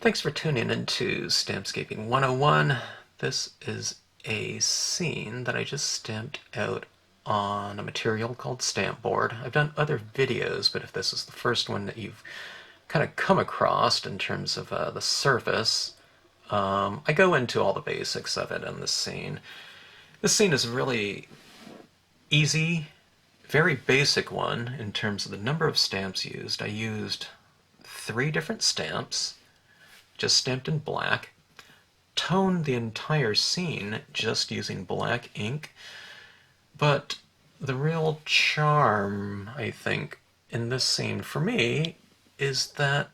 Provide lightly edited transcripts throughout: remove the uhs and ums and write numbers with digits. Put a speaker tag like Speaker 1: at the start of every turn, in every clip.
Speaker 1: Thanks for tuning into Stampscaping 101. This is a scene that I just stamped out on a material called Stampbord. I've done other videos, but if this is the first one that you've kind of come across in terms of the surface, I go into all the basics of it in this scene. This scene is really easy, very basic one in terms of the number of stamps used. I used 3 different stamps, just stamped in black, toned the entire scene just using black ink, but the real charm, I think, in this scene for me is that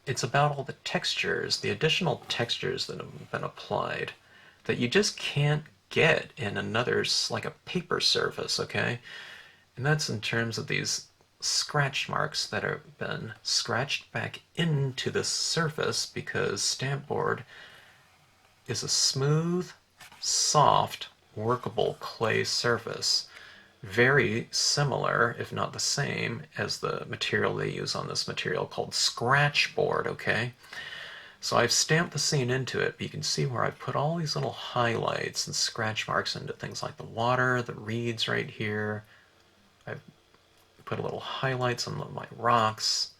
Speaker 1: it's about all the textures, the additional textures that have been applied that you just can't get in another, like a paper surface, okay? And that's in terms of these scratch marks that have been scratched back into the surface because Stampbord is a smooth, soft, workable clay surface. Very similar, if not the same, as the material they use on this material called Scratchboard, okay? So I've stamped the scene into it, but you can see where I've put all these little highlights and scratch marks into things like the water, the reeds right here. I've put a little highlights on my rocks,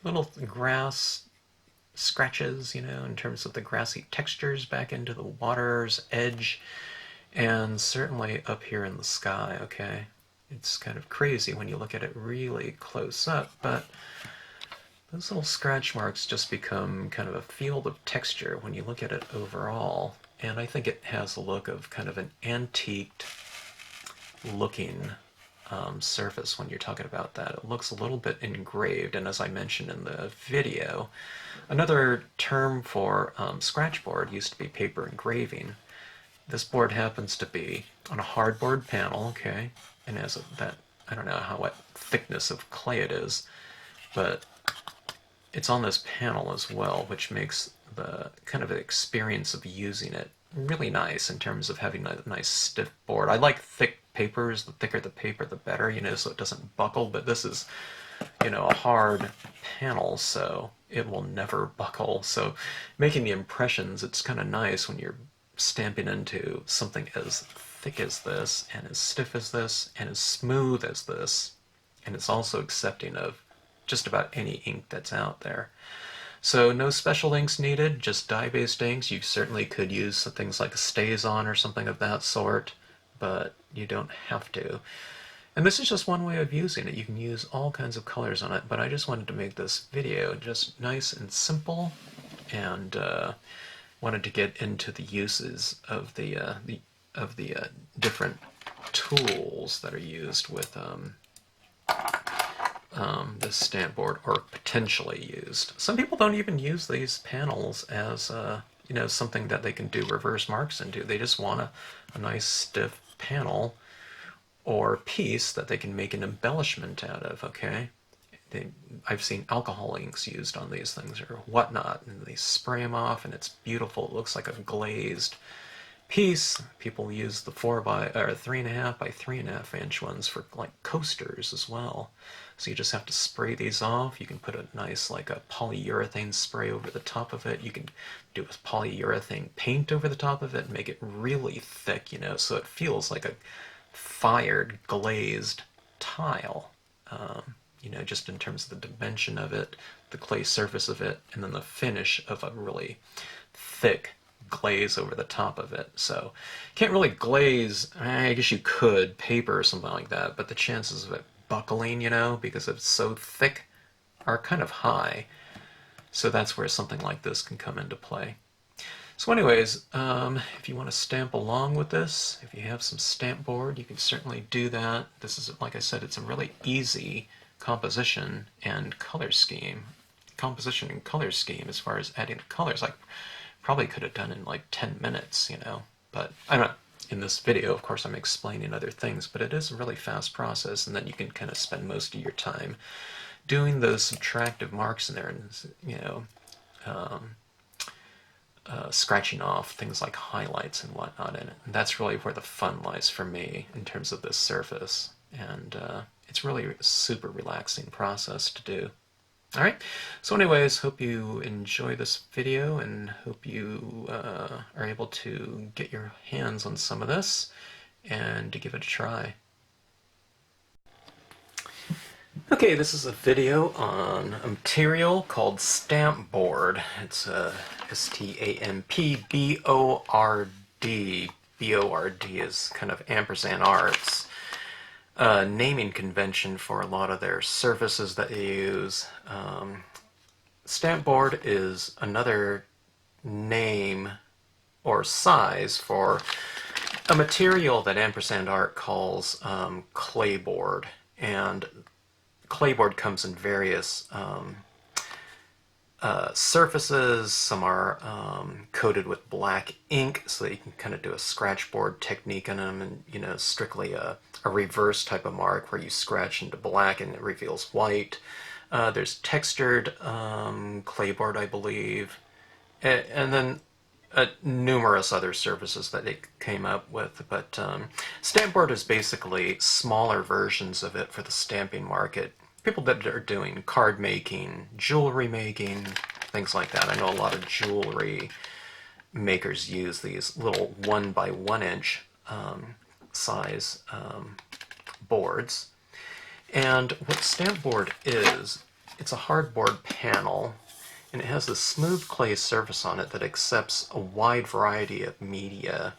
Speaker 1: little grass scratches, in terms of the grassy textures back into the water's edge, and certainly up here in the sky, okay? It's kind of crazy when you look at it really close up, but those little scratch marks just become kind of a field of texture when you look at it overall, and I think it has a look of kind of an antiqued looking surface when you're talking about that. It looks a little bit engraved, and as I mentioned in the video, another term for scratchboard used to be paper engraving. This board happens to be on a hardboard panel, okay, and has that, I don't know what thickness of clay it is, but it's on this panel as well, which makes the kind of experience of using it really nice in terms of having a nice stiff board. I like thick papers. The thicker the paper, the better, so it doesn't buckle, but this is, a hard panel, so it will never buckle. So making the impressions, it's kind of nice when you're stamping into something as thick as this, and as stiff as this, and as smooth as this, and it's also accepting of just about any ink that's out there. So no special inks needed, just dye-based inks. You certainly could use things like a StazOn or something of that sort, but you don't have to. And this is just one way of using it. You can use all kinds of colors on it, but I just wanted to make this video just nice and simple, and wanted to get into the uses of the different tools that are used with this stamp board, or potentially used. Some people don't even use these panels as something that they can do reverse marks into. They just want a nice stiff panel or piece that they can make an embellishment out of, okay? I've seen alcohol inks used on these things or whatnot, and they spray them off and it's beautiful. It looks like a glazed piece. People use the 3.5 by 3.5 inch ones for like coasters as well. So you just have to spray these off. You can put a nice like a polyurethane spray over the top of it. You can do a polyurethane paint over the top of it and make it really thick, so it feels like a fired glazed tile. Just in terms of the dimension of it, the clay surface of it, and then the finish of a really thick glaze over the top of it. So can't really glaze, I guess you could, paper or something like that, but the chances of it buckling, because it's so thick, are kind of high. So that's where something like this can come into play. So anyways, if you want to stamp along with this, if you have some stamp board, you can certainly do that. This is, like I said, it's a really easy composition and color scheme. Composition and color scheme as far as adding colors. I probably could have done in like 10 minutes, but I'm not, in this video, of course, I'm explaining other things, but it is a really fast process, and then you can kind of spend most of your time doing those subtractive marks in there and, scratching off things like highlights and whatnot in it. And that's really where the fun lies for me in terms of this surface. And it's really a super relaxing process to do. Alright, so anyways, hope you enjoy this video and hope you are able to get your hands on some of this and to give it a try. Okay, this is a video on a material called Stampbord. It's S-T-A-M-P-B-O-R-D. B-O-R-D is kind of ampersand arts. Naming convention for a lot of their surfaces that they use. Stampboard is another name or size for a material that ampersand art calls clayboard. And clayboard comes in various surfaces. Some are coated with black ink, so that you can kind of do a scratch board technique on them, and strictly a reverse type of mark where you scratch into black and it reveals white. There's textured clayboard, I believe, and then numerous other surfaces that they came up with. But Stampboard is basically smaller versions of it for the stamping market. People that are doing card making, jewelry making, things like that. I know a lot of jewelry makers use these little 1 by 1 inch size boards. And what Stampboard is, it's a hardboard panel, and it has a smooth clay surface on it that accepts a wide variety of media.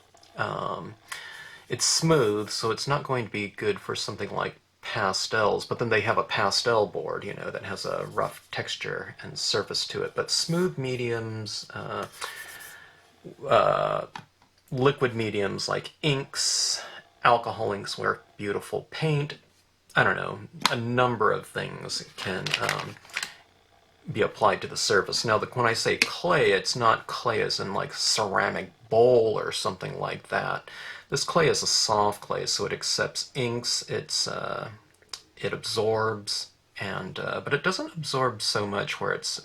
Speaker 1: It's smooth, so it's not going to be good for something like pastels, but then they have a pastel board, that has a rough texture and surface to it. But smooth mediums, liquid mediums like inks, alcohol inks work beautiful, paint, I don't know, a number of things can be applied to the surface. Now, when I say clay, it's not clay as in like ceramic bowl or something like that. This clay is a soft clay, so it accepts inks, it absorbs, and but it doesn't absorb so much where it's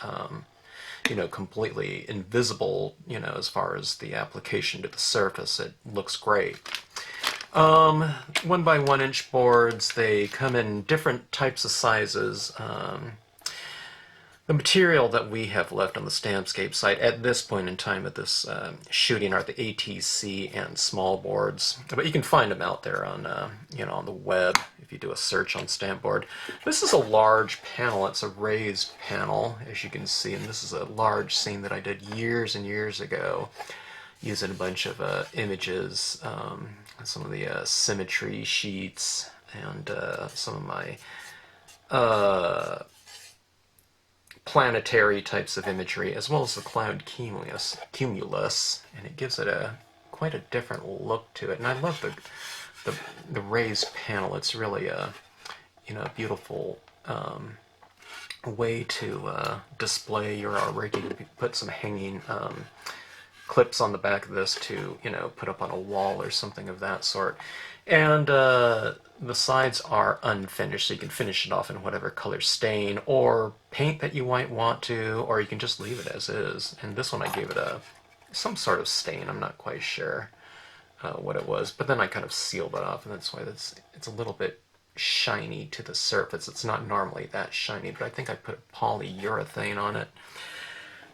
Speaker 1: completely invisible, as far as the application to the surface. It looks great. 1 by 1 inch boards, they come in different types of sizes. The material that we have left on the Stampscapes site at this point in time at this shooting are the ATC and small boards, but you can find them out there on on the web if you do a search on Stampboard. This is a large panel. It's a raised panel, as you can see, and this is a large scene that I did years and years ago, using a bunch of images, some of the symmetry sheets, and some of my planetary types of imagery, as well as the cloud cumulus, and it gives it quite a different look to it. And I love the raised panel. It's really a beautiful way to display your artwork. You can put some hanging clips on the back of this to put up on a wall or something of that sort. And the sides are unfinished, so you can finish it off in whatever color stain or paint that you might want to, or you can just leave it as is. And this one I gave it some sort of stain. I'm not quite sure what it was, but then I kind of sealed it off, and that's why it's a little bit shiny to the surface. It's not normally that shiny, but I think I put polyurethane on it.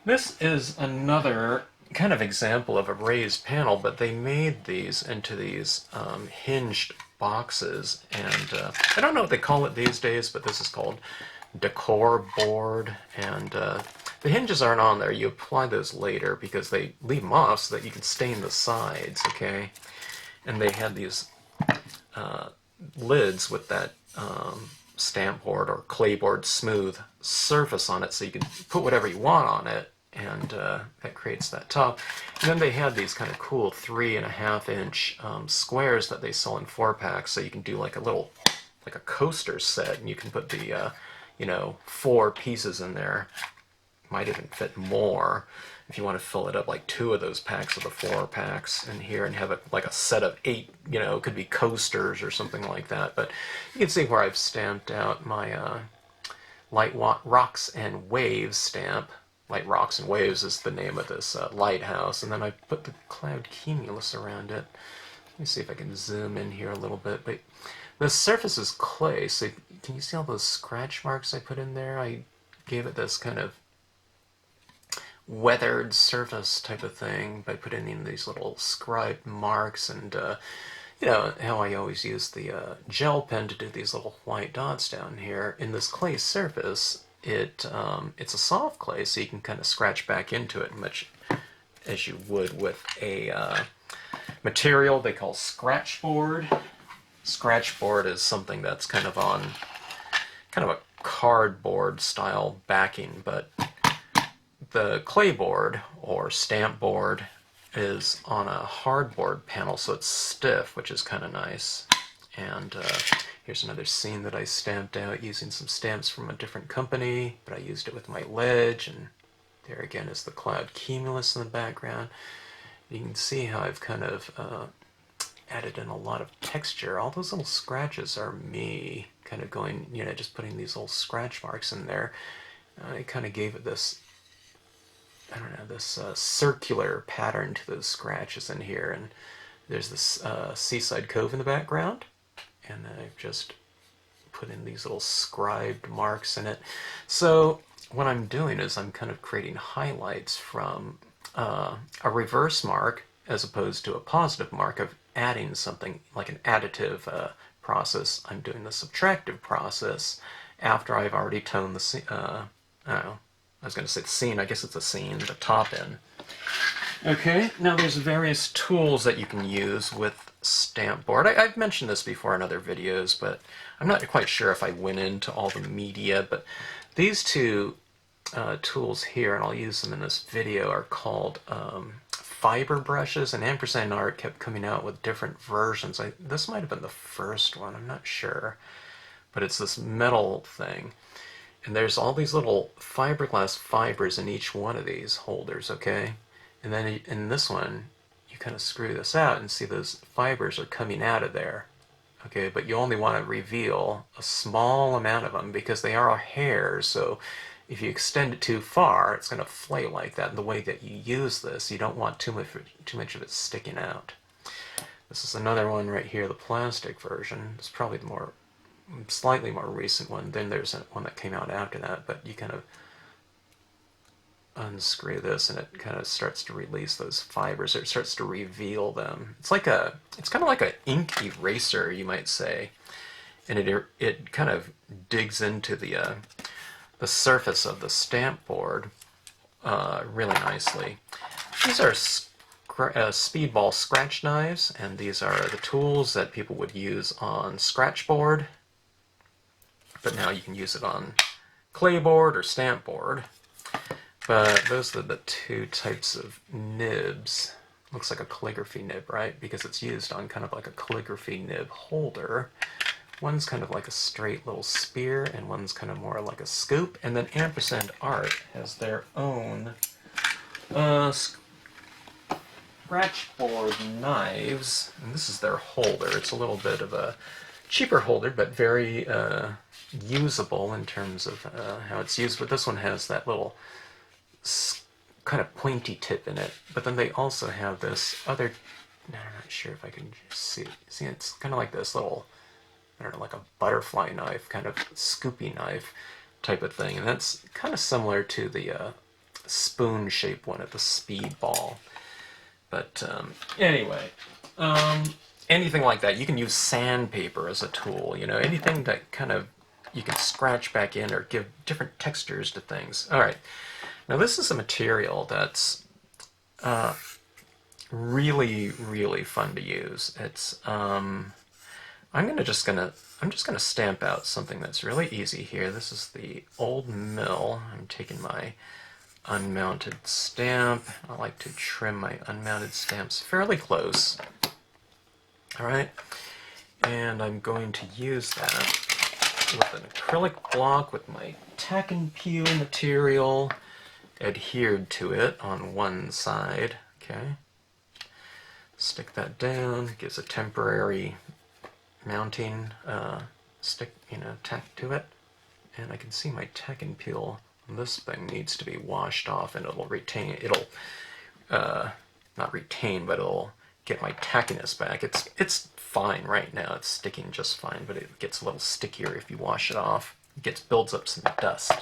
Speaker 1: This is another kind of example of a raised panel, but they made these into these hinged boxes, and I don't know what they call it these days, but this is called decor board, and the hinges aren't on there. You apply those later because they leave them off so that you can stain the sides, okay? And they had these lids with that stamp board or clayboard smooth surface on it, so you can put whatever you want on it, and that creates that top. And then they had these kind of cool 3.5 inch squares that they sell in 4-packs, so you can do like a coaster set, and you can put the 4 pieces in there. Might even fit more if you want to fill it up, like 2 of those packs of the 4-packs in here, and have it like a set of 8, it could be coasters or something like that. But you can see where I've stamped out my Light Rocks and Waves stamp. Light Rocks and Waves is the name of this lighthouse, and then I put the cloud cumulus around it. Let me see if I can zoom in here a little bit. But the surface is clay, so can you see all those scratch marks I put in there? I gave it this kind of weathered surface type of thing by putting in these little scribed marks, and you know how I always use the gel pen to do these little white dots down here. In this clay surface, it's a soft clay, so you can kind of scratch back into it much as you would with a material they call scratchboard. Scratchboard is something that's kind of on kind of a cardboard style backing, but the clay board or stamp board is on a hardboard panel, so it's stiff, which is kind of nice. And here's another scene that I stamped out using some stamps from a different company, but I used it with my ledge, and there again is the cloud cumulus in the background. You can see how I've kind of added in a lot of texture. All those little scratches are me kind of going, you know, just putting these little scratch marks in there. I kind of gave it this, I don't know, this circular pattern to those scratches in here. And there's this seaside cove in the background, and I've just put in these little scribed marks in it. So what I'm doing is I'm kind of creating highlights from a reverse mark as opposed to a positive mark of adding something like an additive process. I'm doing the subtractive process after I've already toned the I don't know, I was going to say the scene, I guess it's a scene, the top end. Okay, now there's various tools that you can use with Stampbord. I've mentioned this before in other videos, but I'm not quite sure if I went into all the media, but these two tools here, and I'll use them in this video, are called fiber brushes, and Ampersand Art kept coming out with different versions. This might have been the first one, I'm not sure, but it's this metal thing. And there's all these little fiberglass fibers in each one of these holders, okay? And then in this one, you kind of screw this out and see those fibers are coming out of there, okay? But you only want to reveal a small amount of them because they are hairs, so if you extend it too far, it's going to flay like that. And the way that you use this, you don't want too much of it sticking out. This is another one right here, the plastic version. It's probably the slightly more recent one. Then there's one that came out after that, but you kind of unscrew this and it kind of starts to release those fibers, or it starts to reveal them. It's kind of like an ink eraser, you might say, and it kind of digs into the surface of the stamp board really nicely. These are speedball scratch knives, and these are the tools that people would use on scratchboard, but now you can use it on clayboard or stamp board. But those are the two types of nibs. Looks like a calligraphy nib, right? Because it's used on kind of like a calligraphy nib holder. One's kind of like a straight little spear, and one's kind of more like a scoop. And then Ampersand Art has their own scratchboard knives, and this is their holder. It's a little bit of a cheaper holder, but very usable in terms of how it's used. But this one has that little kind of pointy tip in it. But then they also have this other, I'm not sure if I can see, it's kind of like this little, I don't know, like a butterfly knife, kind of scoopy knife type of thing. And that's kind of similar to the spoon-shaped one at the Speedball. But anyway, anything like that. You can use sandpaper as a tool, you know, anything that kind of you can scratch back in or give different textures to things. All right. Now this is a material that's really, really fun to use. It's I'm just gonna stamp out something that's really easy here. This is the old mill. I'm taking my unmounted stamp. I like to trim my unmounted stamps fairly close. All right, and I'm going to use that with an acrylic block with my tack and peel material adhered to it on one side. Okay, stick that down. It gives a temporary mounting tack to it, and I can see my tack and peel on this thing needs to be washed off, and it'll retain. It'll not retain, but it'll get my tackiness back. It's fine right now. It's sticking just fine, but it gets a little stickier if you wash it off. Builds up some dust.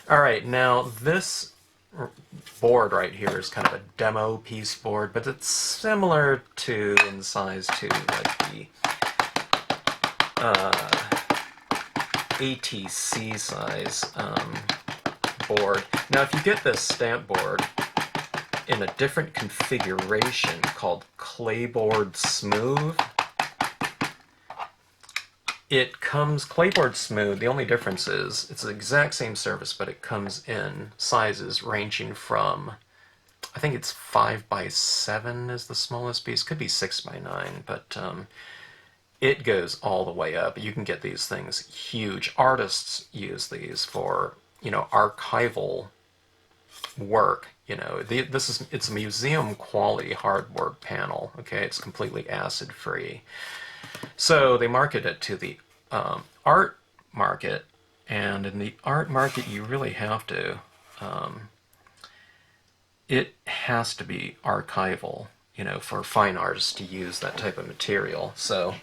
Speaker 1: All right, now this board right here is kind of a demo piece board, but it's similar to in size to like the ATC size board. Now, if you get this stamp board in a different configuration called Clayboard Smooth, it comes Clayboard Smooth. The only difference is it's the exact same surface, but it comes in sizes ranging from, I think it's 5x7 is the smallest piece. Could be 6x9, but it goes all the way up. You can get these things huge. Artists use these for, you know, archival work. You know, it's a museum quality hardboard panel. Okay, it's completely acid free. So they market it to the art market, and in the art market, you really have to. It has to be archival, you know, for fine artists to use that type of material. So,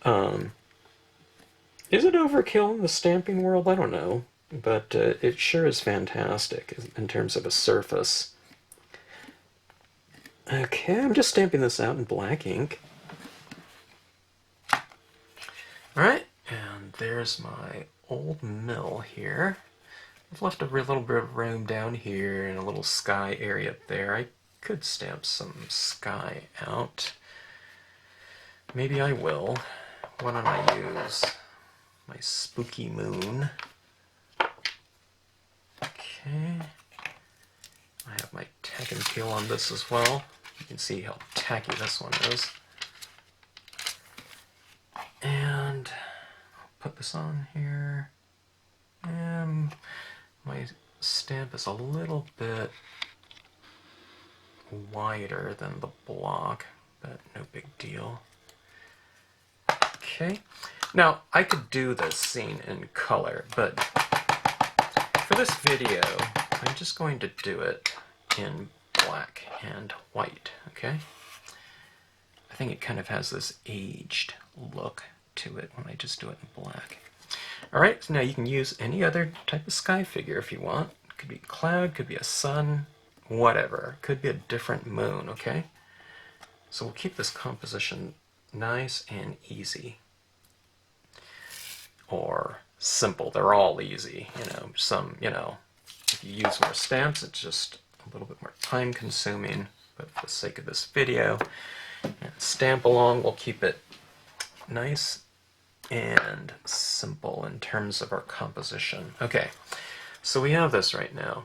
Speaker 1: is it overkill in the stamping world? I don't know, but it sure is fantastic in terms of a surface. Okay, I'm just stamping this out in black ink. Alright, and there's my old mill here. I've left a little bit of room down here and a little sky area up there. I could stamp some sky out. Maybe I will. Why don't I use my spooky moon? Okay. I have my tack and peel on this as well. You can see how tacky this one is. And I'll put this on here. And my stamp is a little bit wider than the block, but no big deal. Okay. Now, I could do this scene in color, but for this video, I'm just going to do it in black and white, okay? I think it kind of has this aged look to it when I just do it in black. Alright, so now you can use any other type of sky figure if you want. It could be a cloud, could be a sun, whatever. Could be a different moon, okay? So we'll keep this composition nice and easy. Or simple. They're all easy, you know. Some, you know, if you use more stamps, it's just a little bit more time consuming. But for the sake of this video, and stamp along, we'll keep it nice and simple in terms of our composition. Okay, so we have this right now.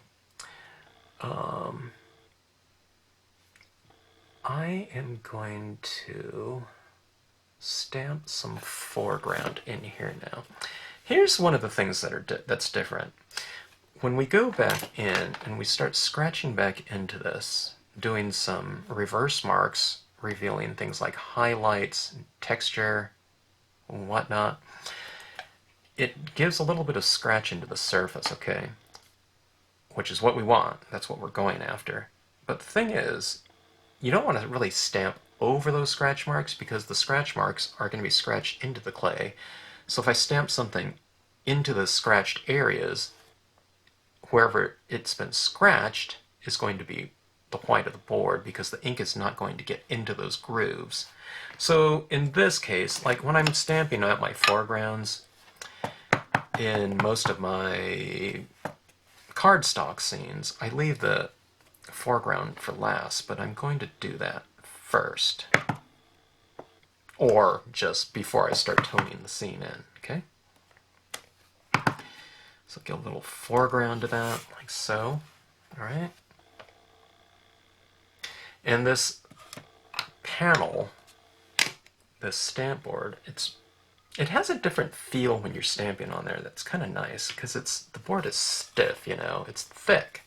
Speaker 1: I am going to stamp some foreground in here now. Here's one of the things that's different. When we go back in and we start scratching back into this, doing some reverse marks, revealing things like highlights, texture, and whatnot, it gives a little bit of scratch into the surface, okay? Which is what we want. That's what we're going after. But the thing is, you don't want to really stamp over those scratch marks because the scratch marks are going to be scratched into the clay. So if I stamp something into the scratched areas, wherever it's been scratched is going to be the white of the board because the ink is not going to get into those grooves. So in this case, like when I'm stamping out my foregrounds in most of my cardstock scenes, I leave the foreground for last, but I'm going to do that first. Or just before I start toning the scene in, okay? So get a little foreground to that, like so, all right? And this panel, this stamp board, it has a different feel when you're stamping on there that's kind of nice, because the board is stiff, you know, it's thick.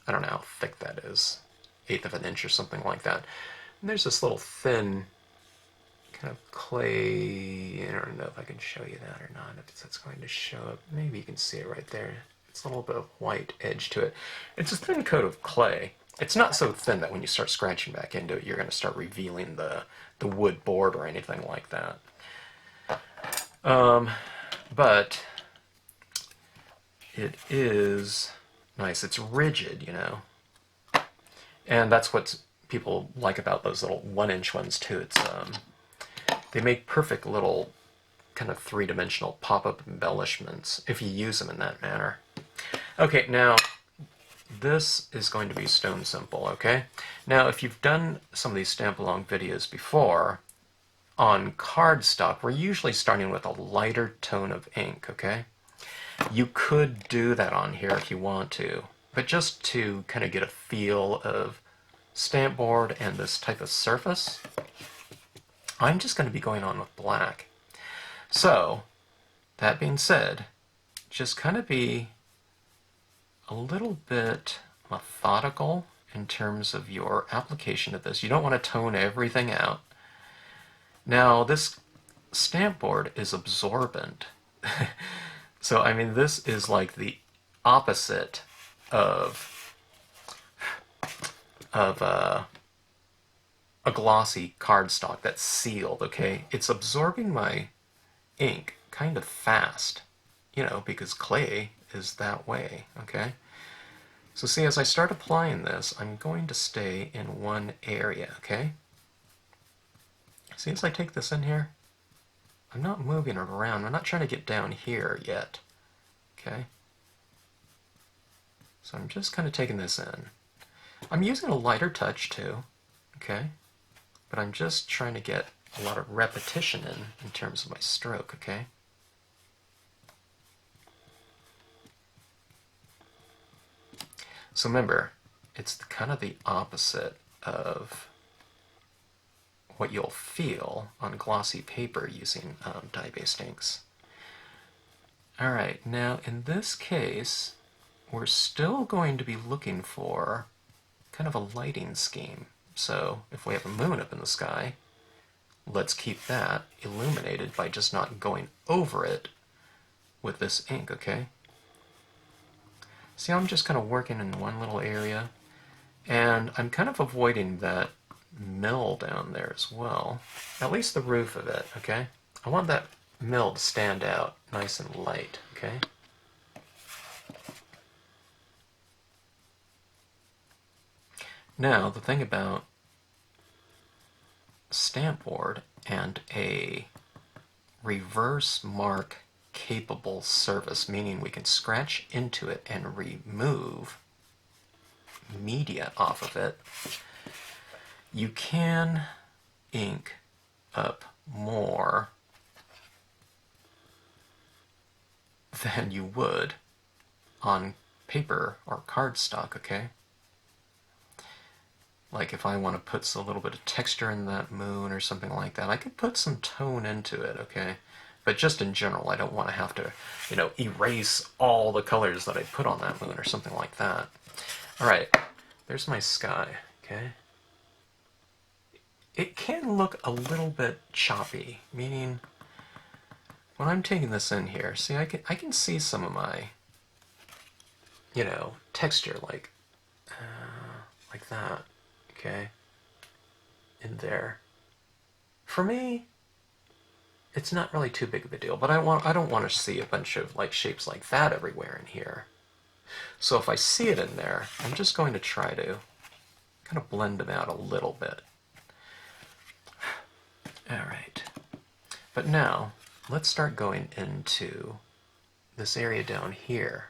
Speaker 1: I don't know how thick that is, 1/8 of an inch or something like that. And there's this little thin kind of clay, I don't know if I can show you that or not, if that's going to show up. Maybe you can see it right there. It's a little bit of white edge to it. It's a thin coat of clay. It's not so thin that when you start scratching back into it, you're going to start revealing the wood board or anything like that. But it is nice. It's rigid, you know. And that's what people like about those little 1-inch ones too. It's they make perfect little kind of three-dimensional pop-up embellishments if you use them in that manner. Okay, now this is going to be stone simple, okay? Now, if you've done some of these stamp-along videos before, on cardstock, we're usually starting with a lighter tone of ink, okay? You could do that on here if you want to, but just to kind of get a feel of Stampbord and this type of surface, I'm just going to be going on with black. So, that being said, just kind of be a little bit methodical in terms of your application of this. You don't want to tone everything out. Now, this Stampbord is absorbent. So, I mean, this is like the opposite of a glossy cardstock that's sealed, okay? It's absorbing my ink kind of fast, you know, because clay is that way, okay? So see, as I start applying this, I'm going to stay in one area, okay? See, as I take this in here, I'm not moving it around. I'm not trying to get down here yet, okay? So I'm just kind of taking this in. I'm using a lighter touch too, okay? But I'm just trying to get a lot of repetition in terms of my stroke, okay? So remember, it's kind of the opposite of what you'll feel on glossy paper using dye-based inks. Alright, now in this case, we're still going to be looking for kind of a lighting scheme. So if we have a moon up in the sky, let's keep that illuminated by just not going over it with this ink, okay? See, I'm just kind of working in one little area, and I'm kind of avoiding that mill down there as well. At least the roof of it, okay? I want that mill to stand out nice and light, okay? Now, the thing about Stampbord and a reverse mark capable surface, meaning we can scratch into it and remove media off of it, you can ink up more than you would on paper or cardstock, okay? Like if I want to put a little bit of texture in that moon or something like that, I could put some tone into it, okay? But just in general, I don't want to have to, you know, erase all the colors that I put on that moon or something like that. Alright, there's my sky, okay? It can look a little bit choppy, meaning when I'm taking this in here, see, I can see some of my, you know, texture like that, okay, in there. For me, it's not really too big of a deal, but I don't want to see a bunch of like shapes like that everywhere in here. So if I see it in there, I'm just going to try to kind of blend them out a little bit. Alright, but now let's start going into this area down here.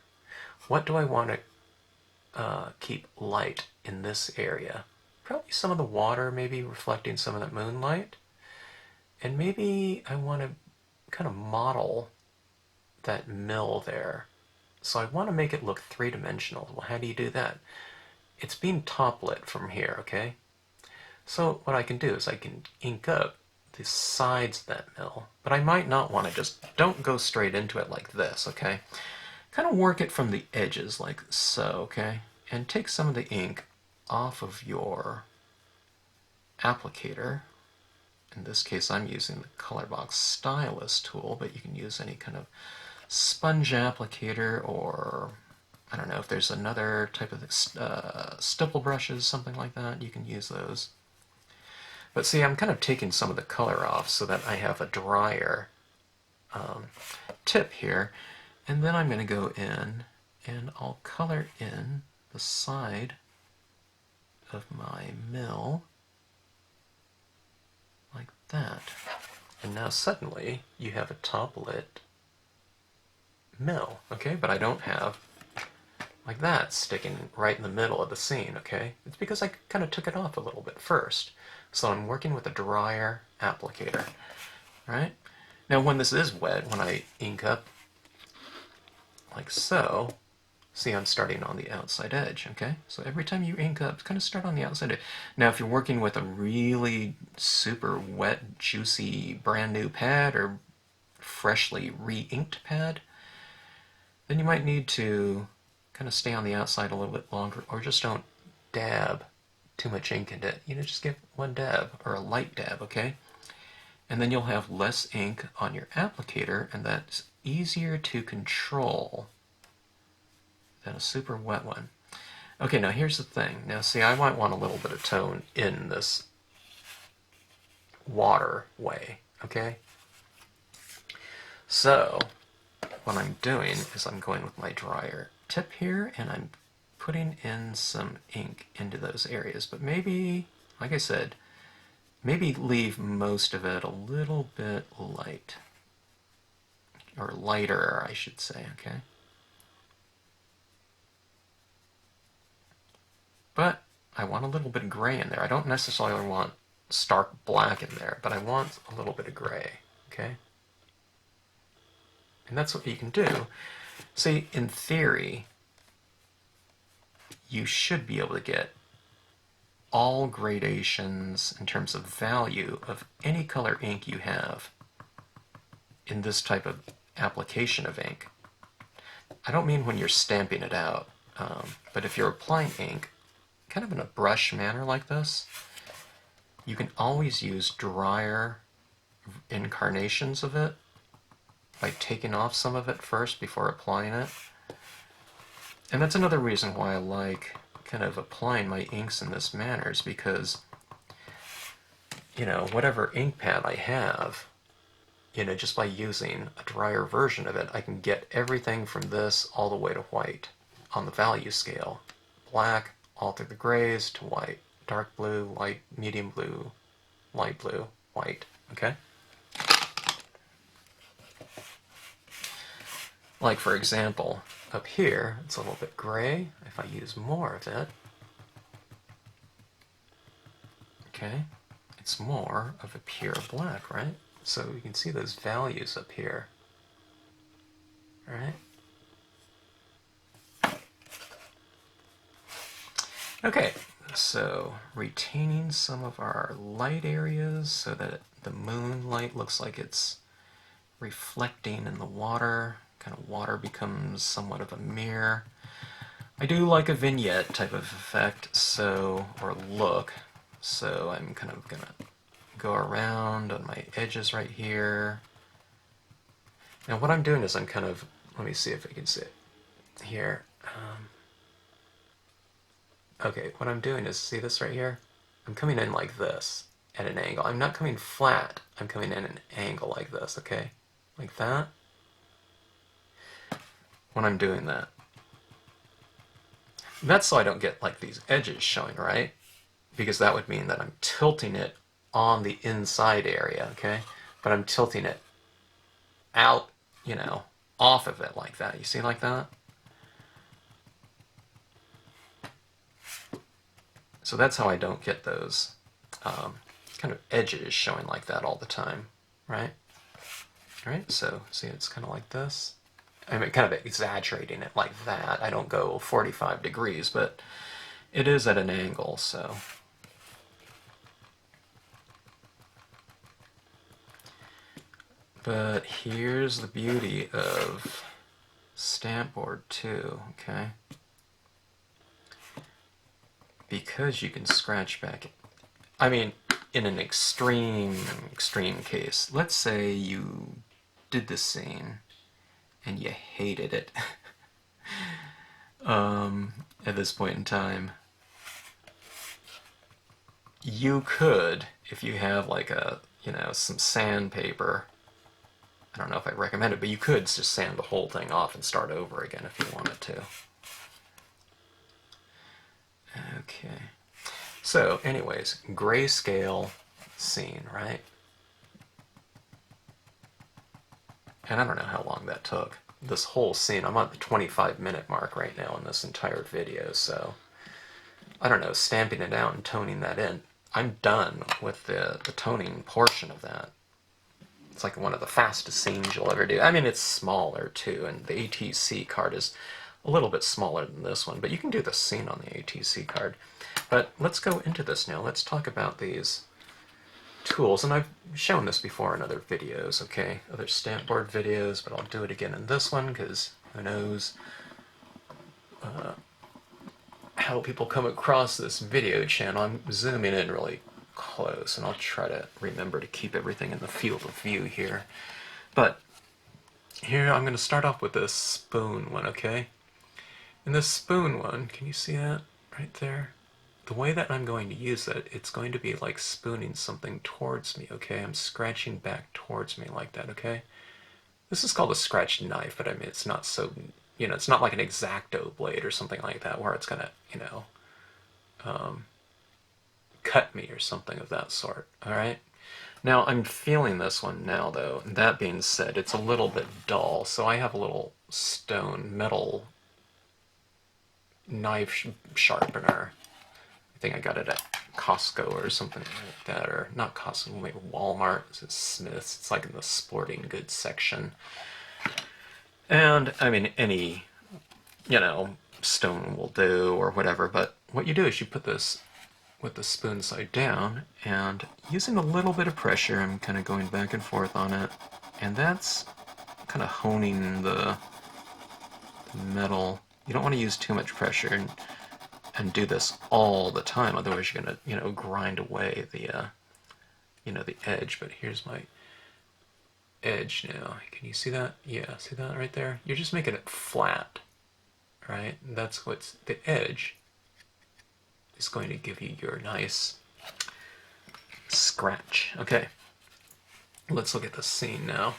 Speaker 1: What do I want to keep light in this area? Probably some of the water, maybe reflecting some of that moonlight. And maybe I want to kind of model that mill there. So I want to make it look three-dimensional. Well, how do you do that? It's being top lit from here, okay? So what I can do is I can ink up the sides of that mill, but I might not want to just, don't go straight into it like this, okay? Kind of work it from the edges like so, okay? And take some of the ink off of your applicator. In this case, I'm using the Colorbox Styuls Tool, but you can use any kind of sponge applicator, or I don't know if there's another type of stipple brushes, something like that, you can use those. But see, I'm kind of taking some of the color off so that I have a drier tip here, and then I'm going to go in and I'll color in the side of my mill like that. And now suddenly you have a top lit mill, okay? But I don't have like that sticking right in the middle of the scene, okay? It's because I kind of took it off a little bit first. So I'm working with a drier applicator, right? Now when this is wet, when I ink up like so, see I'm starting on the outside edge, okay? So every time you ink up, kind of start on the outside edge. Now if you're working with a really super wet, juicy, brand new pad or freshly re-inked pad, then you might need to kind of stay on the outside a little bit longer, or just don't dab too much ink into it. You know, just give one dab, or a light dab, okay? And then you'll have less ink on your applicator, and that's easier to control than a super wet one. Okay, now here's the thing. Now see, I might want a little bit of tone in this water way, okay? So, what I'm doing is I'm going with my dryer tip here, and I'm putting in some ink into those areas. But maybe, like I said, maybe leave most of it a little bit light. Or lighter, I should say, okay? But I want a little bit of gray in there. I don't necessarily want stark black in there, but I want a little bit of gray, okay? And that's what you can do. See, in theory, you should be able to get all gradations in terms of value of any color ink you have in this type of application of ink. I don't mean when you're stamping it out, but if you're applying ink kind of in a brush manner like this, you can always use drier incarnations of it by taking off some of it first before applying it. And that's another reason why I like kind of applying my inks in this manner, is because, you know, whatever ink pad I have, you know, just by using a drier version of it, I can get everything from this all the way to white on the value scale. Black, all through the grays, to white. Dark blue, light, medium blue, light blue, white, okay? Like, for example, up here, it's a little bit gray. If I use more of it, okay, it's more of a pure black, right? So you can see those values up here, right? Okay, so retaining some of our light areas so that the moonlight looks like it's reflecting in the water. Kind of water becomes somewhat of a mirror. I do like a vignette type of effect, so, or look, so I'm kind of gonna go around on my edges right here. Now what I'm doing is I'm kind of, let me see if I can see it here. Okay, what I'm doing is, see this right here? I'm coming in like this at an angle. I'm not coming flat, I'm coming in an angle like this, okay? Like that. When I'm doing that. That's so I don't get like these edges showing, right? Because that would mean that I'm tilting it on the inside area, okay? But I'm tilting it out, you know, off of it like that. You see like that? So that's how I don't get those kind of edges showing like that all the time, right? All right, so see, it's kind of like this. I mean, kind of exaggerating it like that. I don't go 45 degrees, but it is at an angle, so. But here's the beauty of Stampbord too, okay? Because you can scratch back. I mean, in an extreme case, let's say you did this scene and you hated it at this point in time. You could, if you have like a, you know, some sandpaper, I don't know if I recommend it, but you could just sand the whole thing off and start over again if you wanted to. Okay. So, anyways, grayscale scene, right? And I don't know how long that took. This whole scene, I'm at the 25-minute mark right now in this entire video, so I don't know, stamping it out and toning that in. I'm done with the toning portion of that. It's like one of the fastest scenes you'll ever do. I mean, it's smaller too, and the ATC card is a little bit smaller than this one, but you can do the scene on the ATC card. But let's go into this now. Let's talk about these tools, and I've shown this before in other videos, okay? Other Stampbord videos, but I'll do it again in this one, because who knows how people come across this video channel. I'm zooming in really close, and I'll try to remember to keep everything in the field of view here. But here I'm going to start off with this spoon one, okay? In this spoon one, can you see that right there? The way that I'm going to use it, it's going to be like spooning something towards me, okay? I'm scratching back towards me like that, okay? This is called a scratch knife, but I mean, it's not so, it's not like an X-Acto blade or something like that where it's going to, cut me or something of that sort, alright? Now, I'm feeling this one now, though. That being said, it's a little bit dull, so I have a little stone metal knife sharpener. I think I got it at Costco or something like that, or not Costco, maybe Walmart. It's Smith's. It's like in the sporting goods section. And, I mean, any, stone will do or whatever, but what you do is you put this with the spoon side down, and using a little bit of pressure, I'm kind of going back and forth on it, and that's kind of honing the metal. You don't want to use too much pressure and do this all the time, otherwise you're going to, grind away the, the edge. But here's my edge now. Can you see that? Yeah, see that right there? You're just making it flat, right? And that's what's the edge is going to give you your nice scratch. Okay, let's look at the scene now.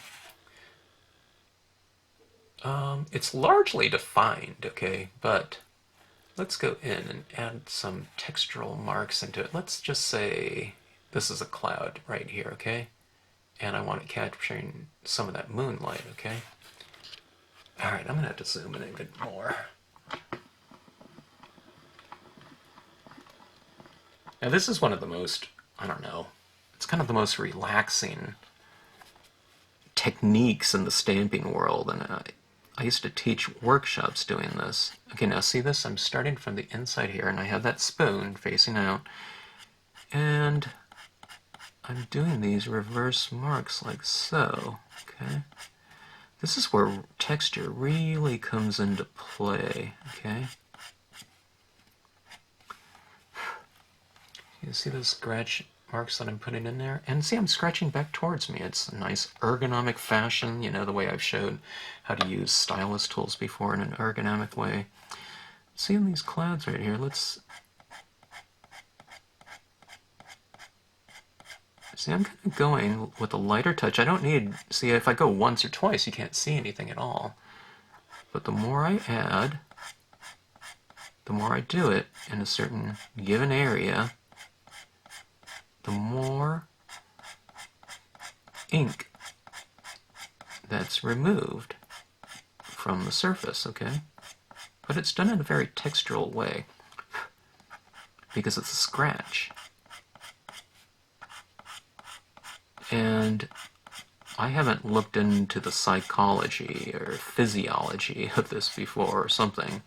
Speaker 1: It's largely defined, okay, but let's go in and add some textural marks into it. Let's just say this is a cloud right here, okay? And I want it capturing some of that moonlight, okay? Alright, I'm going to have to zoom in a bit more. Now this is one of the most, I don't know, it's kind of the most relaxing techniques in the stamping world, and I used to teach workshops doing this. Okay, now see this? I'm starting from the inside here, and I have that spoon facing out, and I'm doing these reverse marks like so, okay? This is where texture really comes into play, okay? You see those scratch marks that I'm putting in there? And see, I'm scratching back towards me. It's a nice ergonomic fashion, the way I've showed how to use stylus tools before in an ergonomic way. See in these clouds right here, let's... See, I'm kind of going with a lighter touch. I don't need... See, if I go once or twice, you can't see anything at all. But the more I add, the more I do it in a certain given area, the more ink that's removed from the surface, okay? But it's done in a very textural way because it's a scratch. And I haven't looked into the psychology or physiology of this before or something,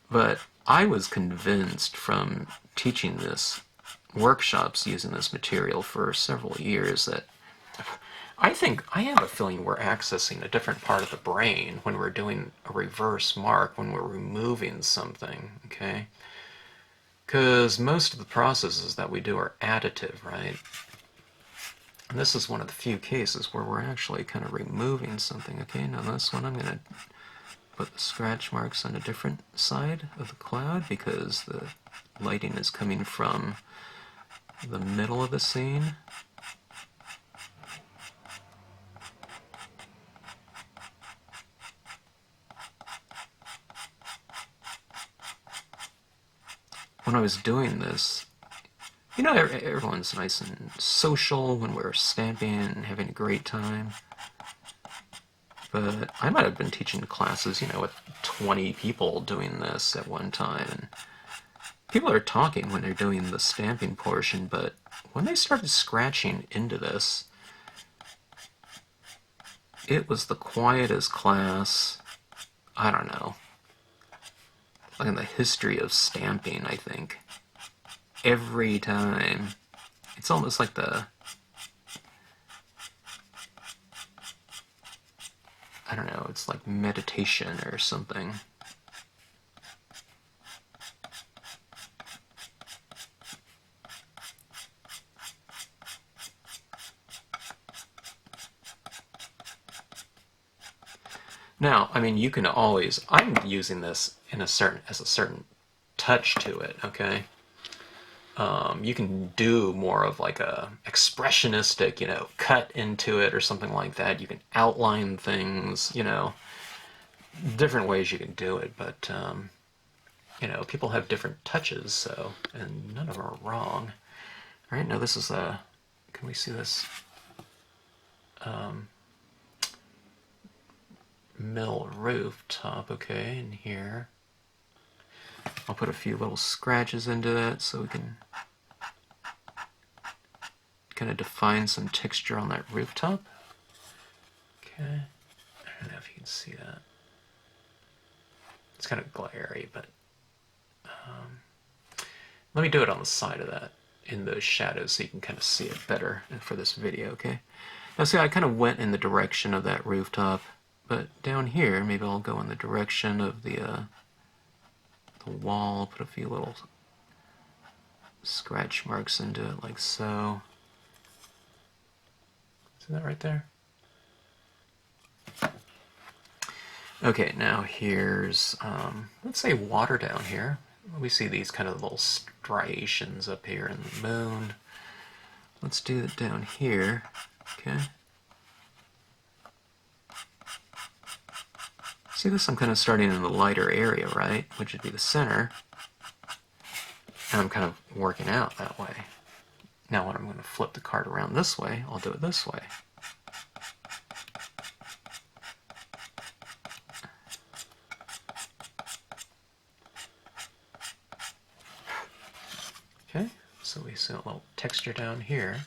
Speaker 1: but I was convinced from teaching this workshops using this material for several years that I have a feeling we're accessing a different part of the brain when we're doing a reverse mark, when we're removing something, okay? Because most of the processes that we do are additive, right? And this is one of the few cases where we're actually kind of removing something, okay? Now this one I'm going to put the scratch marks on a different side of the cloud because the lighting is coming from the middle of the scene. when I was doing this, you know, everyone's nice and social when we're stamping and having a great time. But I might have been teaching classes, you know, with 20 people doing this at one time. And people are talking when they're doing the stamping portion, but when they started scratching into this, it was the quietest class, I don't know, like in the history of stamping, I think. Every time. It's almost like I don't know, it's like meditation or something. Now, I mean, you can always, I'm using this as a certain touch to it, okay? You can do more of like a expressionistic, you know, cut into it or something like that. You can outline things, you know, different ways you can do it, but, you know, people have different touches, so, and none of them are wrong. All right, now this is can we see this? Mill rooftop, okay, in here. I'll put a few little scratches into that so we can kind of define some texture on that rooftop. Okay, I don't know if you can see that. It's kind of glary, but let me do it on the side of that in those shadows so you can kind of see it better for this video, okay? Now see, I kind of went in the direction of that rooftop, but down here, maybe I'll go in the direction of the wall, put a few little scratch marks into it like so. See that right there? Okay, now here's, let's say water down here. We see these kind of little striations up here in the moon. Let's do it down here, okay? See this? I'm kind of starting in the lighter area, right? Which would be the center. And I'm kind of working out that way. Now when I'm going to flip the card around this way, I'll do it this way. Okay, so we see a little texture down here.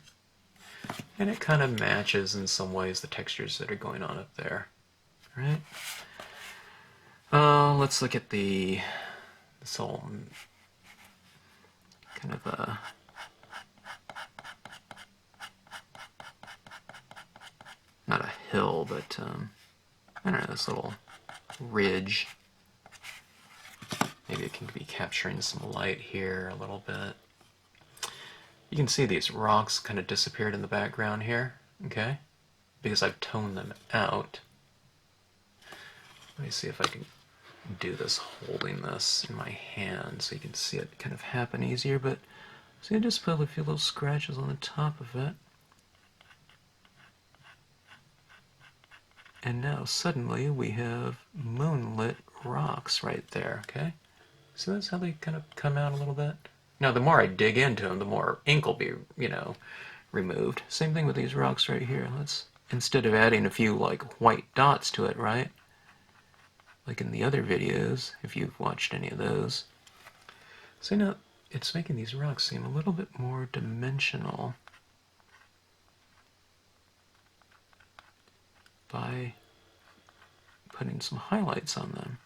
Speaker 1: And it kind of matches in some ways the textures that are going on up there. All right? Let's look at this whole kind of not a hill, but I don't know, this little ridge. Maybe it can be capturing some light here a little bit. You can see these rocks kind of disappeared in the background here, okay? Because I've toned them out. Let me see if I can do this holding this in my hand so you can see it kind of happen easier, but see, I just put a few little scratches on the top of it. And now suddenly we have moonlit rocks right there, okay? So that's how they kind of come out a little bit. Now the more I dig into them, the more ink will be, you know, removed. Same thing with these rocks right here. Let's, instead of adding a few like white dots to it, right? Like in the other videos, if you've watched any of those. So now it's making these rocks seem a little bit more dimensional by putting some highlights on them.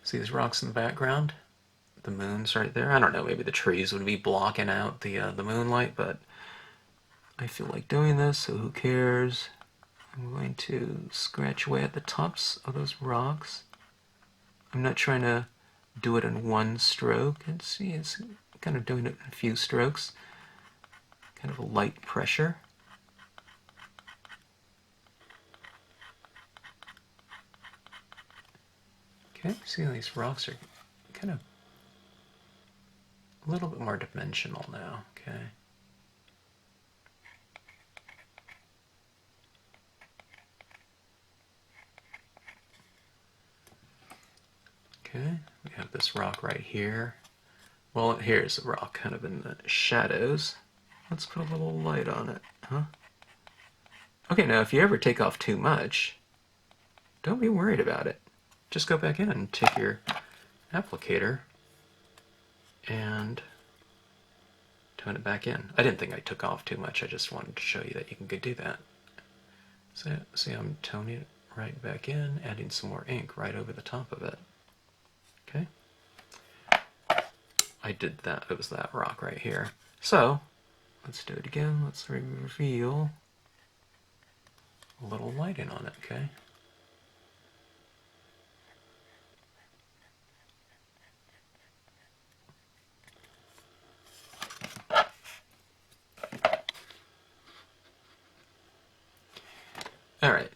Speaker 1: See these rocks in the background? The moon's right there. I don't know, maybe the trees would be blocking out the moonlight, but I feel like doing this, so who cares? I'm going to scratch away at the tops of those rocks. I'm not trying to do it in one stroke. And see, it's kind of doing it in a few strokes. Kind of a light pressure. Okay, see these rocks are kind of a little bit more dimensional now, okay? Okay, we We have this rock right here. Well, here's a rock kind of in the shadows. Let's put a little light on it, huh? Okay, now if you ever take off too much, don't be worried about it. Just go back in and take your applicator and tone it back in. I didn't think I took off too much, I just wanted to show you that you can do that. So, see, I'm toning it right back in, adding some more ink right over the top of it. Okay? I did that, it was that rock right here. So, let's do it again. Let's reveal a little lighting on it, okay? All right.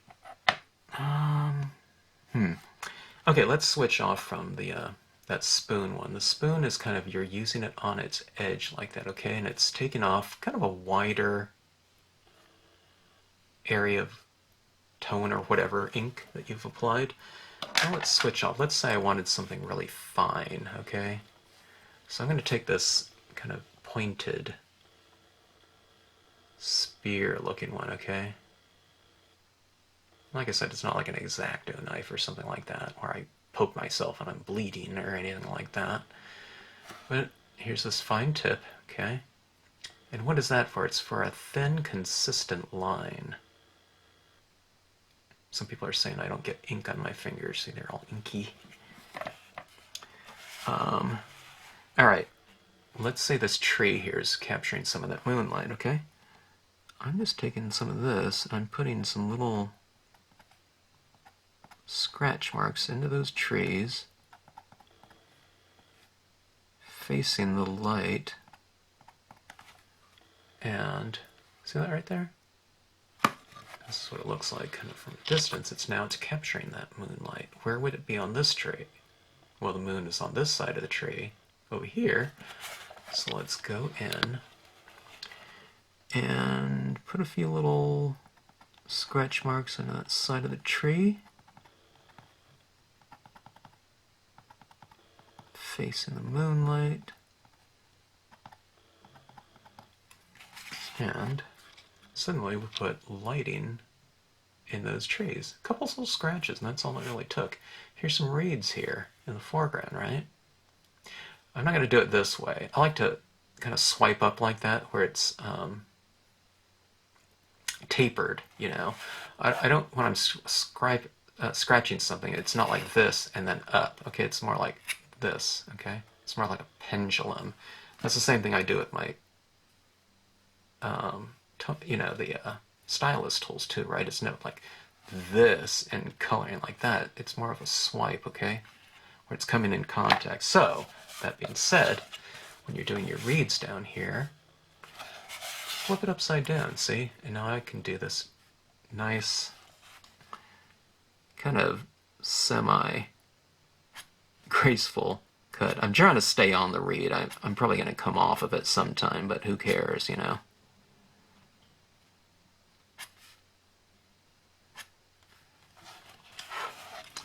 Speaker 1: Okay, let's switch off from the that spoon one. The spoon is kind of, you're using it on its edge like that, okay? And it's taking off kind of a wider area of tone or whatever ink that you've applied. Now let's switch off. Let's say I wanted something really fine, okay? So I'm going to take this kind of pointed spear looking one, okay? Like I said, it's not like an X-Acto knife or something like that, where I poke myself and I'm bleeding or anything like that. But here's this fine tip, okay? And what is that for? It's for a thin, consistent line. Some people are saying I don't get ink on my fingers. See, they're all inky. Alright, let's say this tree here is capturing some of that moonlight, okay? I'm just taking some of this and I'm putting some little scratch marks into those trees, facing the light, and see that right there? This is what it looks like kind of from a distance. It's capturing that moonlight. Where would it be on this tree? Well, the moon is on this side of the tree, over here. So let's go in and put a few little scratch marks on that side of the tree, facing the moonlight, and suddenly we put lighting in those trees. A couple little scratches, and that's all it really took. Here's some reeds here in the foreground, right? I'm not going to do it this way. I like to kind of swipe up like that, where it's tapered, you know. I don't, when I'm scratching something, it's not like this and then up, okay? It's more like this, okay? It's more like a pendulum. That's the same thing I do with my, you know, the stylus tools too, right? It's not like this and coloring like that. It's more of a swipe, okay? Where it's coming in contact. So, that being said, when you're doing your reeds down here, flip it upside down, see? And now I can do this nice kind of semi-graceful cut. I'm trying to stay on the reed. I'm probably going to come off of it sometime, but who cares, you know?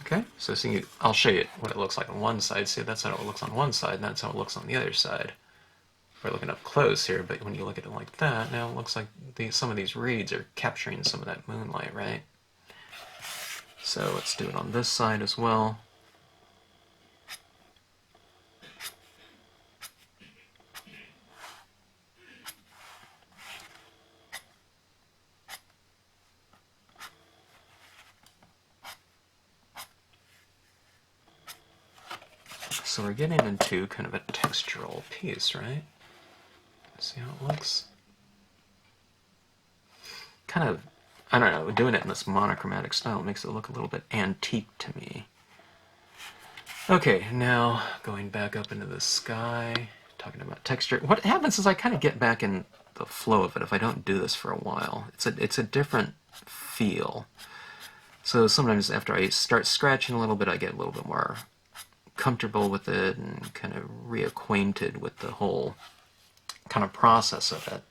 Speaker 1: Okay, so see, I'll show you what it looks like on one side. See, that's how it looks on one side, and that's how it looks on the other side. We're looking up close here, but when you look at it like that, now it looks like some of these reeds are capturing some of that moonlight, right? So let's do it on this side as well. So we're getting into kind of a textural piece, right? See how it looks? Kind of, I don't know, doing it in this monochromatic style makes it look a little bit antique to me. Okay, now going back up into the sky, talking about texture. What happens is I kind of get back in the flow of it if I don't do this for a while. It's a different feel. So sometimes after I start scratching a little bit, I get a little bit more comfortable with it and kind of reacquainted with the whole kind of process of it.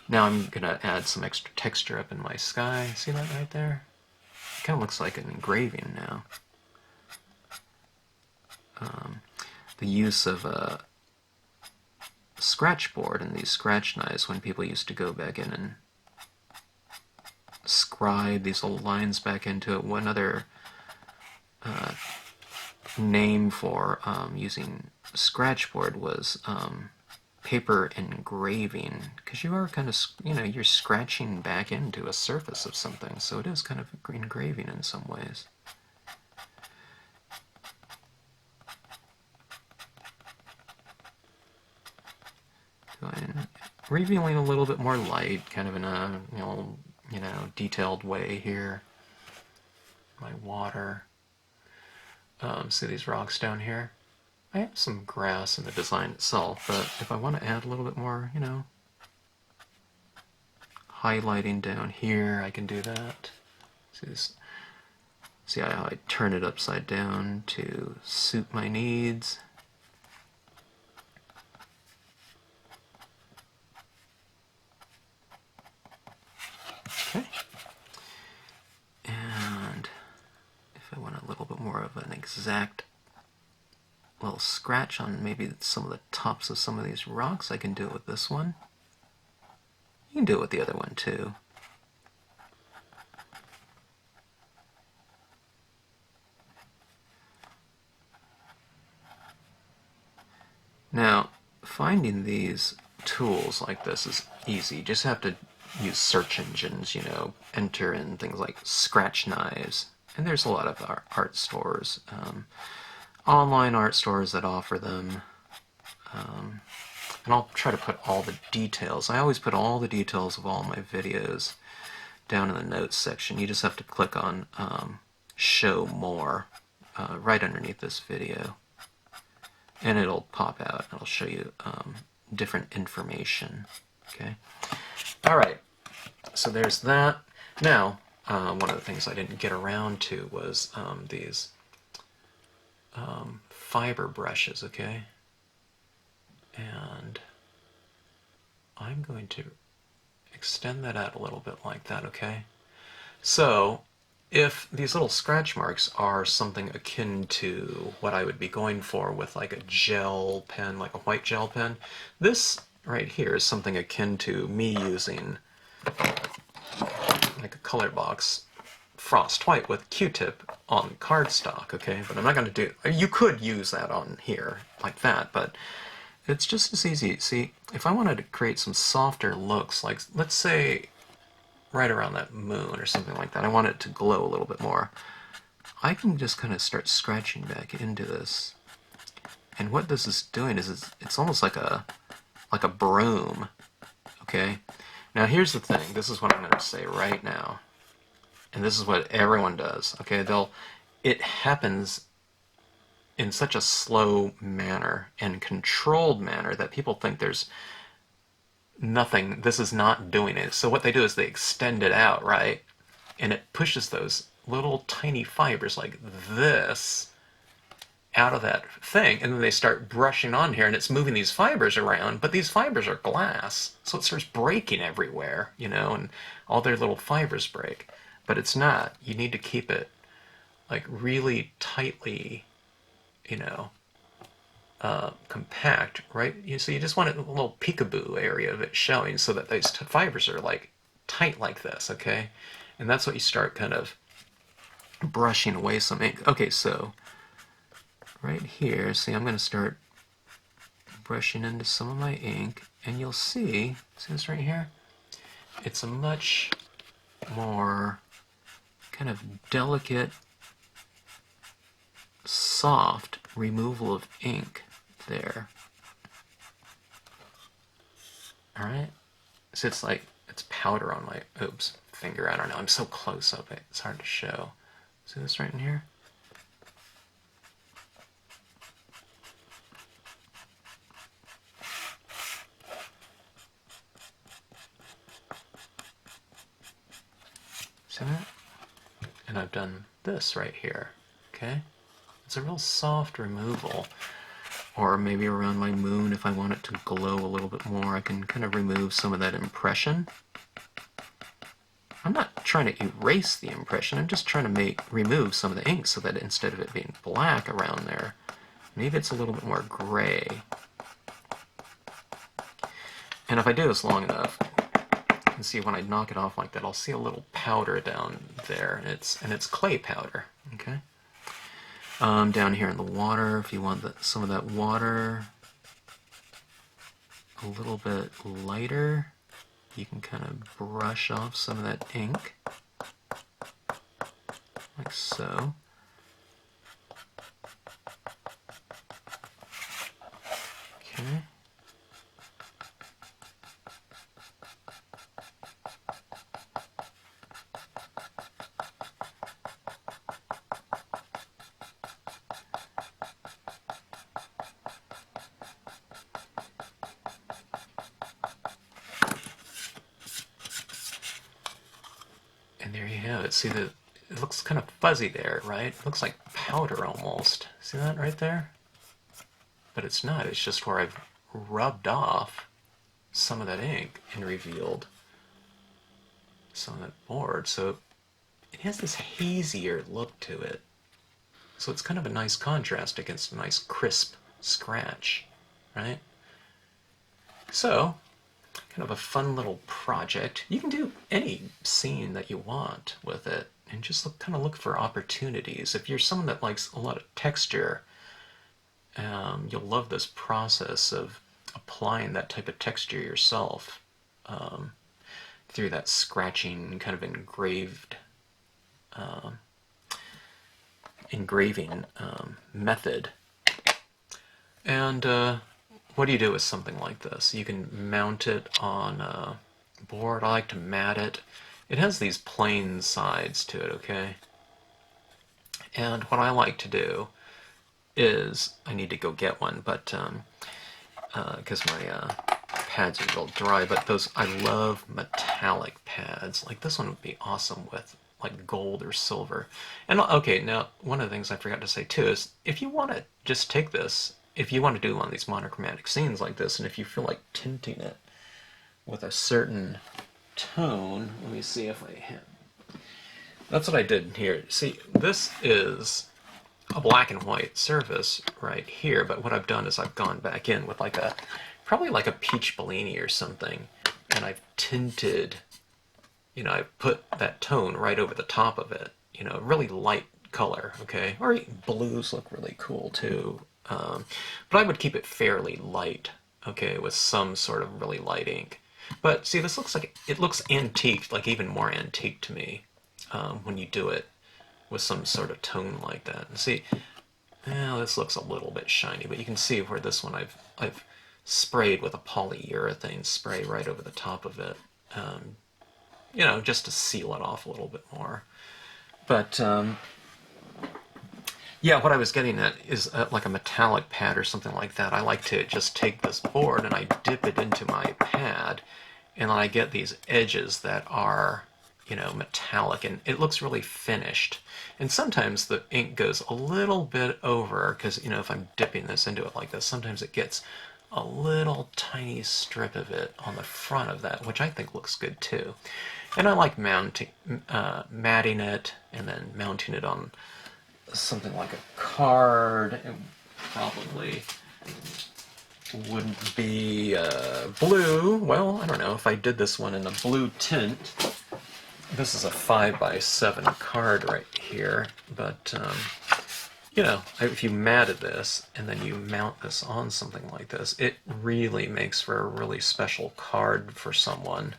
Speaker 1: Now I'm going to add some extra texture up in my sky. See that right there? It kind of looks like an engraving now. the use of a scratch board and these scratch knives when people used to go back in and scribe these little lines back into it. One other name for using scratchboard was paper engraving, because you are kind of, you're scratching back into a surface of something, so it is kind of engraving in some ways. Revealing a little bit more light, kind of in a detailed way here. My water. See these rocks down here? I have some grass in the design itself, but if I want to add a little bit more, highlighting down here, I can do that. See how I turn it upside down to suit my needs. Okay. And if I want a little bit more of an exact little scratch on maybe some of the tops of some of these rocks, I can do it with this one. You can do it with the other one too. Now, finding these tools like this is easy. You just have to use search engines, enter in things like scratch knives. And there's a lot of art stores, online art stores that offer them. And I'll try to put all the details. I always put all the details of all my videos down in the notes section. You just have to click on show more right underneath this video. And it'll pop out. It'll show you different information. Okay. All right. So there's that. Now, one of the things I didn't get around to was these fiber brushes. Okay. And I'm going to extend that out a little bit like that. Okay. So if these little scratch marks are something akin to what I would be going for with like a gel pen, like a white gel pen, this right here is something akin to me using like a Colorbox Frost White with Q-tip on cardstock, okay? But I'm not going to do it. You could use that on here like that, but it's just as easy. See, if I wanted to create some softer looks, like let's say right around that moon or something like that, I want it to glow a little bit more, I can just kind of start scratching back into this. And what this is doing is it's almost like a broom, okay? Now here's the thing, this is what I'm going to say right now, and this is what everyone does, okay? It happens in such a slow manner and controlled manner that people think there's nothing, this is not doing it. So what they do is they extend it out, right? And it pushes those little tiny fibers like this out of that thing, and then they start brushing on here, and it's moving these fibers around, but these fibers are glass, so it starts breaking everywhere, and all their little fibers break. But it's not. You need to keep it like really tightly, compact, right? So you just want a little peekaboo area of it showing so that those fibers are like tight like this, okay? And that's what you start kind of brushing away some ink. Okay, so right here, see, I'm going to start brushing into some of my ink, and you'll see this right here? It's a much more kind of delicate, soft removal of ink there. Alright? So it's like, it's powder on my, finger, I don't know, I'm so close up, it's hard to show. See this right in here? See that? And I've done this right here, okay? It's a real soft removal. Or maybe around my moon, if I want it to glow a little bit more, I can kind of remove some of that impression. I'm not trying to erase the impression, I'm just trying to remove some of the ink so that instead of it being black around there, Maybe it's a little bit more gray. And if I do this long enough, you can see when I knock it off like that, I'll see a little powder down there, and it's clay powder. Okay. Down here in the water, if you want some of that water a little bit lighter, you can kind of brush off some of that ink, like so. Okay. And there you have it. See, it looks kind of fuzzy there, right? It looks like powder almost. See that right there? But it's not. It's just where I've rubbed off some of that ink and revealed some of that board. So it has this hazier look to it. So it's kind of a nice contrast against a nice crisp scratch, right? So, kind of a fun little project. You can do any scene that you want with it and just kind of look for opportunities. If you're someone that likes a lot of texture, you'll love this process of applying that type of texture yourself through that scratching kind of engraving method. And what do you do with something like this? You can mount it on a board. I like to mat it. It has these plain sides to it, okay? And what I like to do is, I need to go get one, but because my pads are real dry, but I love metallic pads. Like this one would be awesome with like gold or silver. And okay, now one of the things I forgot to say too is if you want to just take this, if you want to do one of these monochromatic scenes like this, and if you feel like tinting it with a certain tone, let me see if I have. That's what I did here. See, this is a black and white surface right here, but what I've done is I've gone back in with like probably like a peach Bellini or something, and I've tinted, I put that tone right over the top of it, really light color, okay? Or blues look really cool too. But I would keep it fairly light, okay, with some sort of really light ink. But see, this looks like, it looks antique, like even more antique to me when you do it with some sort of tone like that. And see, this looks a little bit shiny, but you can see where this one I've sprayed with a polyurethane spray right over the top of it, just to seal it off a little bit more. But yeah, what I was getting at is like a metallic pad or something like that. I like to just take this board and I dip it into my pad, and then I get these edges that are, metallic, and it looks really finished. And sometimes the ink goes a little bit over, because, if I'm dipping this into it like this, sometimes it gets a little tiny strip of it on the front of that, which I think looks good too. And I like matting it and then mounting it on something like a card. It probably wouldn't be blue. Well, I don't know. If I did this one in a blue tint, this is a 5x7 card right here, but if you matted this and then you mount this on something like this, it really makes for a really special card for someone,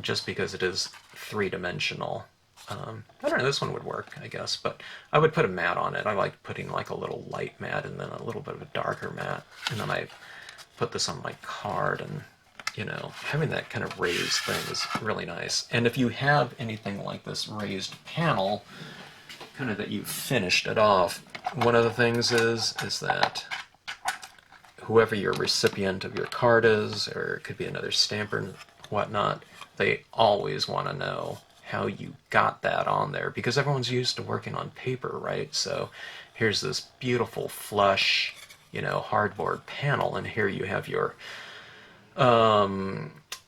Speaker 1: just because it is three-dimensional. I don't know, this one would work, I guess, but I would put a matte on it. I like putting like a little light matte and then a little bit of a darker matte, and then I put this on my card, and having that kind of raised thing is really nice. And if you have anything like this raised panel, kind of that you've finished it off, one of the things is that whoever your recipient of your card is, or it could be another stamper and whatnot, they always want to know how you got that on there, because everyone's used to working on paper, right? So here's this beautiful flush, hardboard panel, and here you have your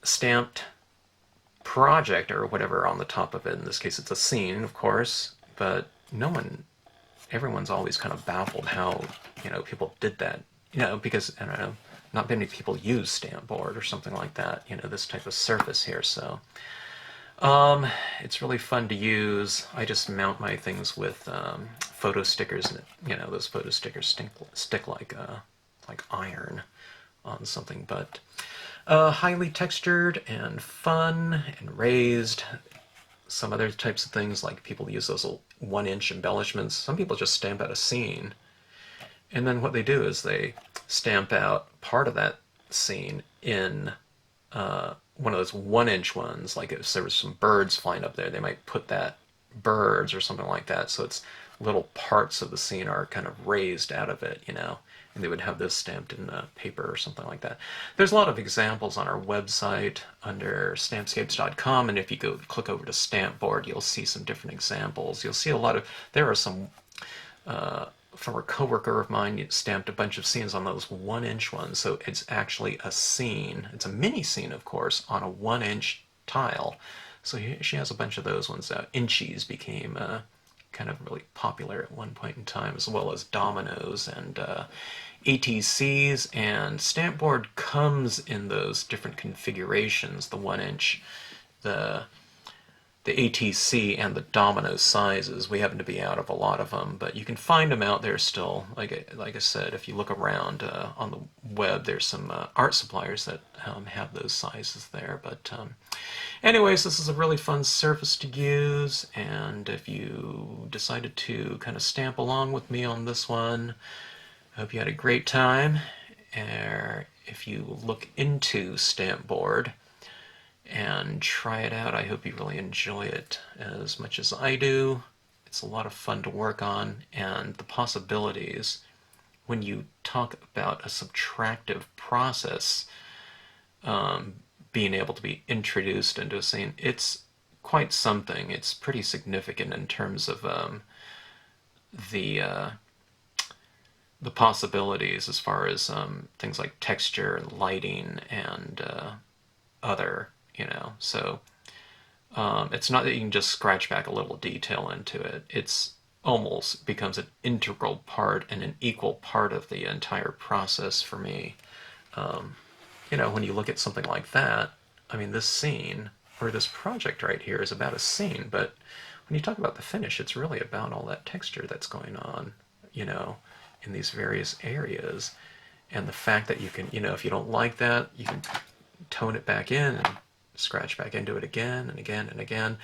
Speaker 1: stamped project or whatever on the top of it. In this case, it's a scene, of course, but no one everyone's always kind of baffled how, people did that. Because, I don't know, not many people use Stampbord or something like that, this type of surface here, so. It's really fun to use. I just mount my things with photo stickers, and those photo stickers stick like iron on something, but highly textured and fun and raised. Some other types of things, like people use those little 1-inch embellishments. Some people just stamp out a scene, and then what they do is they stamp out part of that scene in one of those 1-inch ones. Like if there was some birds flying up there, they might put that birds or something like that, so it's little parts of the scene are kind of raised out of it, and they would have this stamped in paper or something like that. There's a lot of examples on our website under Stampscapes.com, and if you go click over to Stampbord, you'll see some different examples. You'll see there are some, from a coworker of mine, stamped a bunch of scenes on those 1-inch ones, so it's actually a scene. It's a mini scene, of course, on a 1-inch tile. So she has a bunch of those ones. Inchies became kind of really popular at one point in time, as well as dominoes and ATCs, and Stampbord comes in those different configurations, the 1-inch, the ATC, and the domino sizes. We happen to be out of a lot of them, but you can find them out there still. Like I said, if you look around on the web, there's some art suppliers that have those sizes there. But anyways, this is a really fun surface to use, and if you decided to kind of stamp along with me on this one, I hope you had a great time. If you look into Stampbord and try it out, I hope you really enjoy it as much as I do. It's a lot of fun to work on, and the possibilities when you talk about a subtractive process being able to be introduced into a scene, it's quite something. It's pretty significant in terms of the possibilities as far as things like texture and lighting and other, so it's not that you can just scratch back a little detail into it. It's almost becomes an integral part and an equal part of the entire process for me. When you look at something like that, I mean, this scene, or this project right here, is about a scene, but when you talk about the finish, it's really about all that texture that's going on, in these various areas. And the fact that you can, if you don't like that, you can tone it back in and scratch back into it again and again and again.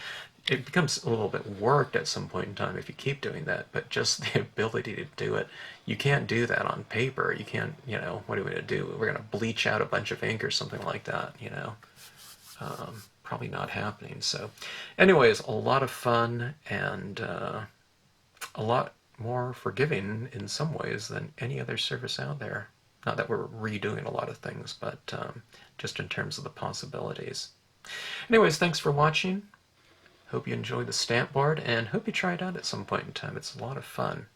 Speaker 1: It becomes a little bit worked at some point in time if you keep doing that, but just the ability to do it, you can't do that on paper. You can't, what are we going to do? We're going to bleach out a bunch of ink or something like that, probably not happening. So anyways, a lot of fun, and a lot more forgiving in some ways than any other surface out there. Not that we're redoing a lot of things, but just in terms of the possibilities. Anyways, thanks for watching. Hope you enjoy the Stampbord, and hope you try it out at some point in time. It's a lot of fun.